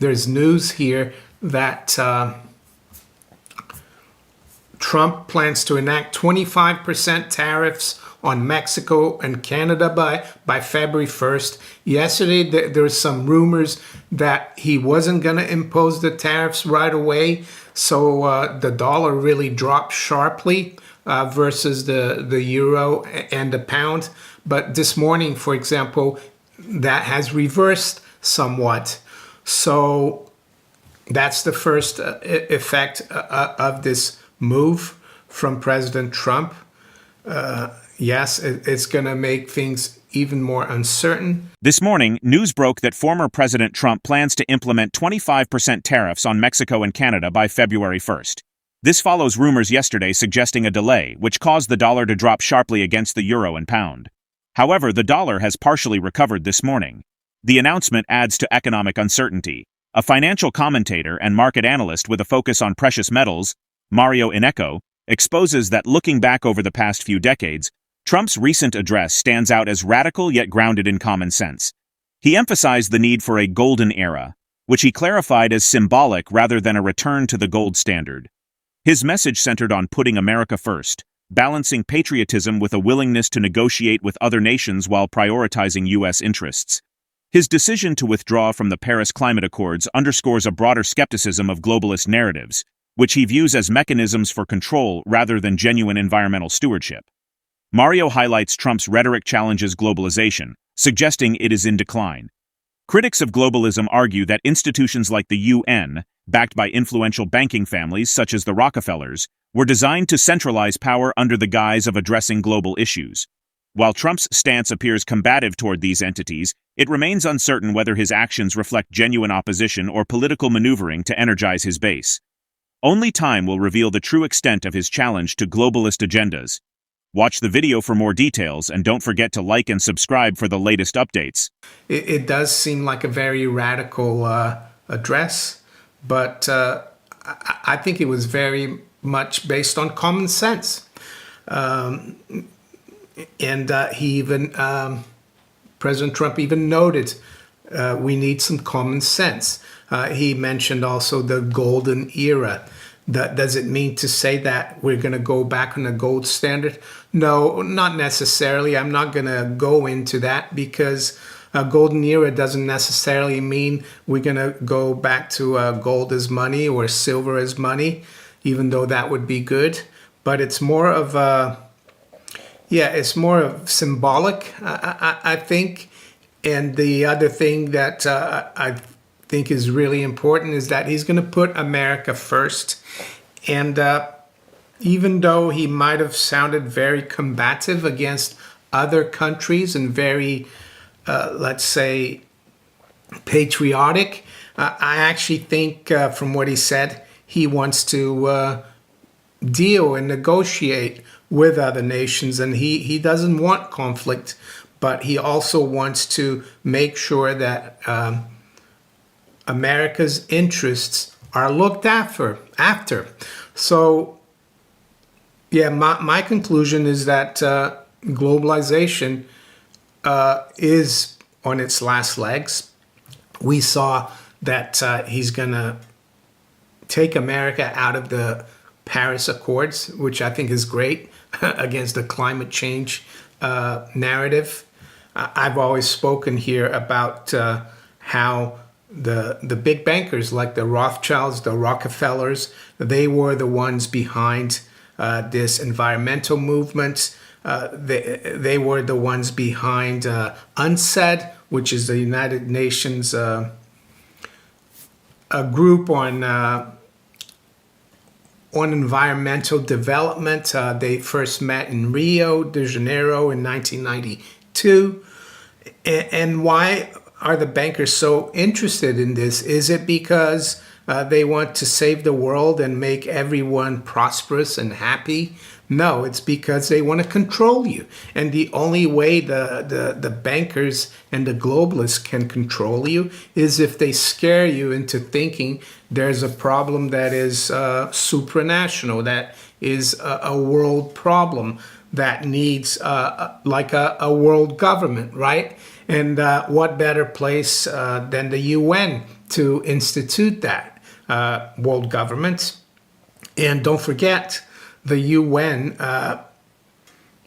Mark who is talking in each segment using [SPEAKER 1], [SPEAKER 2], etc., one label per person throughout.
[SPEAKER 1] there's news here that Trump plans to enact 25% tariffs on Mexico and Canada by February 1st. Yesterday, there was some rumors that he wasn't going to impose the tariffs right away. So the dollar really dropped sharply versus the euro and the pound. But this morning, for example, that has reversed somewhat. So that's the first effect of this move from President Trump. Yes, it's going to make things even more uncertain.
[SPEAKER 2] This morning, news broke that former President Trump plans to implement 25% tariffs on Mexico and Canada by February 1st. This follows rumors yesterday suggesting a delay, which caused the dollar to drop sharply against the euro and pound. However, the dollar has partially recovered this morning. The announcement adds to economic uncertainty. A financial commentator and market analyst with a focus on precious metals, Innecco, exposes that looking back over the past few decades, Trump's recent address stands out as radical yet grounded in common sense. He emphasized the need for a golden era, which he clarified as symbolic rather than a return to the gold standard. His message centered on putting America first, balancing patriotism with a willingness to negotiate with other nations while prioritizing U.S. interests. His decision to withdraw from the Paris Climate Accords underscores a broader skepticism of globalist narratives, which he views as mechanisms for control rather than genuine environmental stewardship. Mario highlights Trump's rhetoric challenges globalization, suggesting it is in decline. Critics of globalism argue that institutions like the UN, backed by influential banking families such as the Rockefellers, were designed to centralize power under the guise of addressing global issues. While Trump's stance appears combative toward these entities, it remains uncertain whether his actions reflect genuine opposition or political maneuvering to energize his base. Only time will reveal the true extent of his challenge to globalist agendas. Watch the video for more details, and don't forget to like and subscribe for the latest updates.
[SPEAKER 1] It does seem like a very radical address, but I think it was very much based on common sense. President Trump even noted we need some common sense. He mentioned also the golden era. Does it mean to say that we're going to go back on the gold standard? No, not necessarily. I'm not going to go into that because a golden era doesn't necessarily mean we're going to go back to gold as money or silver as money, even though that would be good. But it's more of it's more of symbolic, I think. And the other thing that I think is really important is that he's going to put America first. And even though he might have sounded very combative against other countries and very, let's say, patriotic, I actually think from what he said, he wants to deal and negotiate with other nations. And he doesn't want conflict, but he also wants to make sure that America's interests are looked after. So, yeah, my conclusion is that globalization is on its last legs. We saw that he's going to take America out of the Paris Accords, which I think is great against the climate change narrative. I've always spoken here about how the big bankers like the Rothschilds, the Rockefellers, they were the ones behind this environmental movement. They were the ones behind UNCED, which is the United Nations a group on environmental development. They first met in Rio de Janeiro in 1992. And why are the bankers so interested in this? Is it because they want to save the world and make everyone prosperous and happy? No, it's because they want to control you. And the only way the bankers and the globalists can control you is if they scare you into thinking there's a problem that is supranational, that is a world problem that needs like a world government, right? And what better place than the UN to institute that, world government? And don't forget, the UN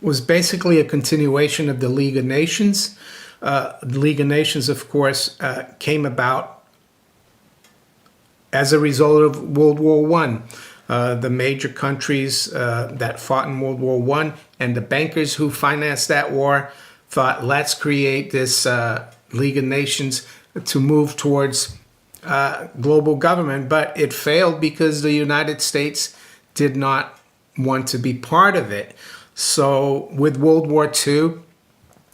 [SPEAKER 1] was basically a continuation of the League of Nations. The League of Nations, of course, came about as a result of World War One. The major countries that fought in World War One and the bankers who financed that war thought, let's create this League of Nations to move towards global government. But it failed because the United States did not want to be part of it. So with World War II,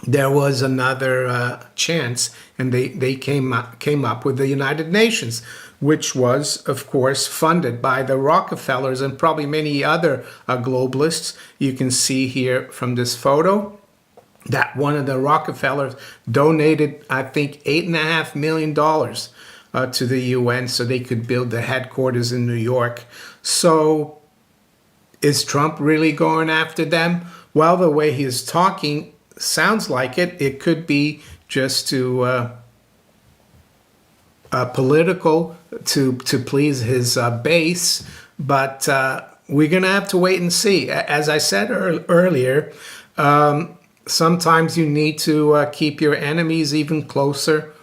[SPEAKER 1] there was another chance, and they came up with the United Nations, which was, of course, funded by the Rockefellers and probably many other globalists. You can see here from this photo that one of the Rockefellers donated, I think, $8.5 million to the UN so they could build the headquarters in New York. So is Trump really going after them? Well, the way he's talking sounds like it. It could be just to political to please his base, but we're going to have to wait and see. As I said earlier, sometimes you need to keep your enemies even closer,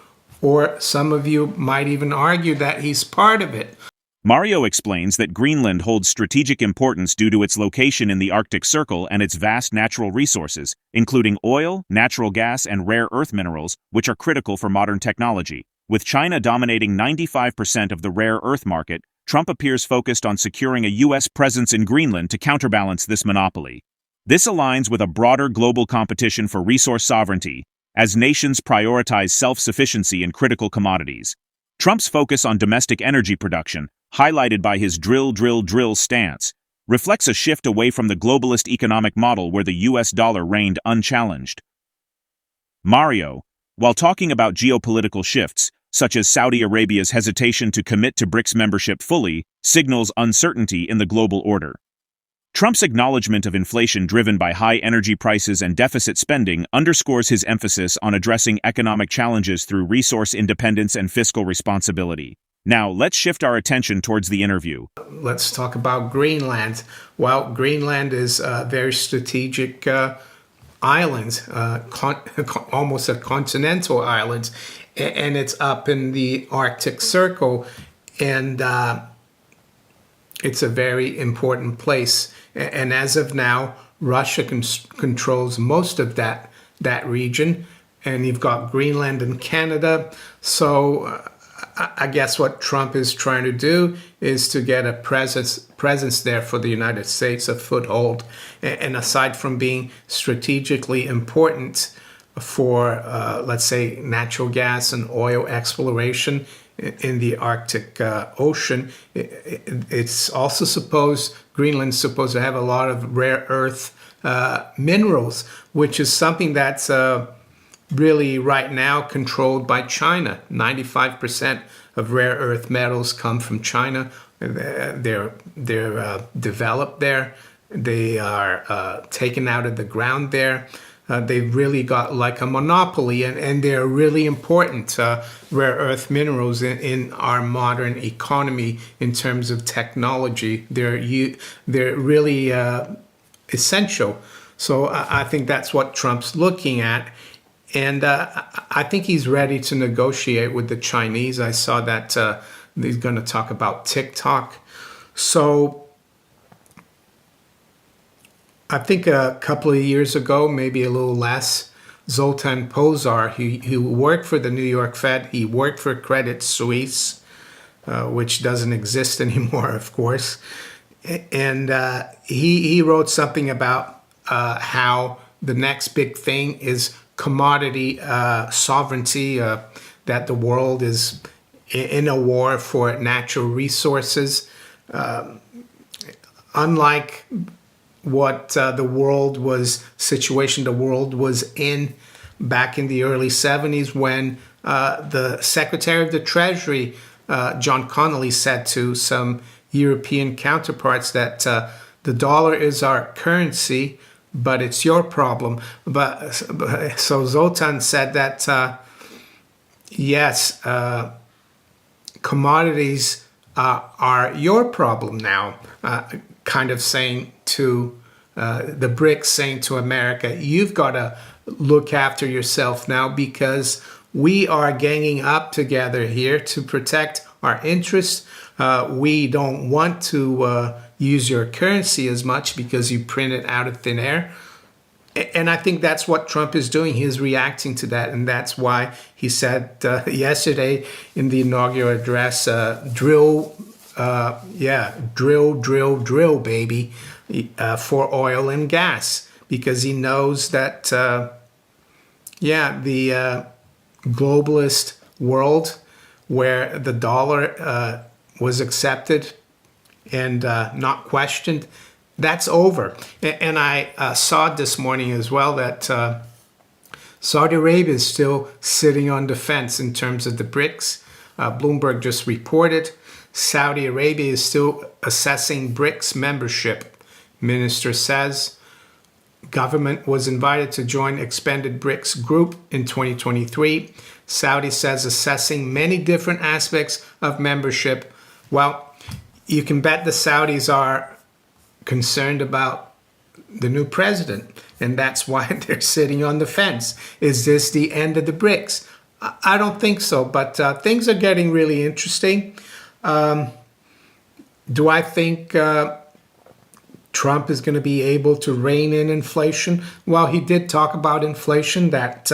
[SPEAKER 1] or some of you might even argue that he's part of it.
[SPEAKER 2] Mario explains that Greenland holds strategic importance due to its location in the Arctic Circle and its vast natural resources, including oil, natural gas, and rare earth minerals, which are critical for modern technology. With China dominating 95% of the rare earth market, Trump appears focused on securing a U.S. presence in Greenland to counterbalance this monopoly. This aligns with a broader global competition for resource sovereignty, as nations prioritize self-sufficiency in critical commodities. Trump's focus on domestic energy production, highlighted by his drill stance, reflects a shift away from the globalist economic model where the US dollar reigned unchallenged. Mario, while talking about geopolitical shifts, such as Saudi Arabia's hesitation to commit to BRICS membership fully, signals uncertainty in the global order. Trump's acknowledgement of inflation driven by high energy prices and deficit spending underscores his emphasis on addressing economic challenges through resource independence and fiscal responsibility. Now, let's shift our attention towards the interview.
[SPEAKER 1] Let's talk about Greenland. Well, Greenland is a very strategic island, almost a continental island, and it's up in the Arctic Circle, and it's a very important place. And as of now, Russia controls most of that region, and you've got Greenland and Canada. So I guess what Trump is trying to do is to get a presence there for the United States, a foothold. And aside from being strategically important for, let's say, natural gas and oil exploration in the Arctic Ocean, it's also Greenland's supposed to have a lot of rare earth minerals, which is something that's really right now controlled by China. 95% of rare earth metals come from China. They're developed there. They are taken out of the ground there. They've really got like a monopoly, and they're really important rare earth minerals in our modern economy in terms of technology. They're really essential. So I think that's what Trump's looking at. And I think he's ready to negotiate with the Chinese. I saw that he's going to talk about TikTok. So I think a couple of years ago, maybe a little less, Zoltan Pozsar, he worked for the New York Fed. He worked for Credit Suisse, which doesn't exist anymore, of course. And he wrote something about how the next big thing is commodity sovereignty, that the world is in a war for natural resources. Unlike what the world was in back in the early 70s when the Secretary of the Treasury, John Connolly, said to some European counterparts that the dollar is our currency, but it's your problem. But so Zoltan said that yes, commodities are your problem now, kind of saying to the BRICS, saying to America, you've got to look after yourself now, because we are ganging up together here to protect our interests. We don't want to use your currency as much because you print it out of thin air. And I think that's what Trump is doing. He is reacting to that. And that's why he said yesterday in the inaugural address, drill, drill, baby, for oil and gas. Because he knows that, the globalist world where the dollar was accepted and not questioned, that's over. And I saw this morning as well that Saudi Arabia is still sitting on the fence in terms of the BRICS. Bloomberg just reported Saudi Arabia is still assessing BRICS membership. Minister says government was invited to join expanded BRICS group in 2023. Saudi says assessing many different aspects of membership. Well, you can bet the Saudis are concerned about the new president, and that's why they're sitting on the fence. Is this the end of the BRICS? I don't think so, but things are getting really interesting. Do I think Trump is going to be able to rein in inflation? Well, he did talk about inflation, that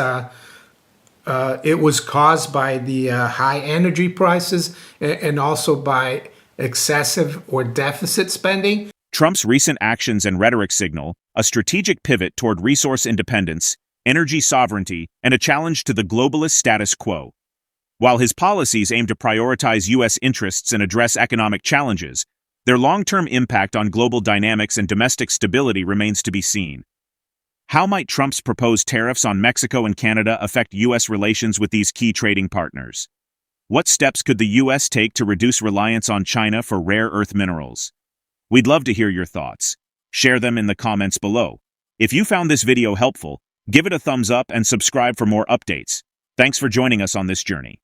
[SPEAKER 1] it was caused by the high energy prices and also by excessive or deficit spending.
[SPEAKER 2] Trump's recent actions and rhetoric signal a strategic pivot toward resource independence, energy sovereignty, and a challenge to the globalist status quo. While his policies aim to prioritize U.S. interests and address economic challenges, their long-term impact on global dynamics and domestic stability remains to be seen. How might Trump's proposed tariffs on Mexico and Canada affect U.S. relations with these key trading partners? What steps could the U.S. take to reduce reliance on China for rare earth minerals? We'd love to hear your thoughts. Share them in the comments below. If you found this video helpful, give it a thumbs up and subscribe for more updates. Thanks for joining us on this journey.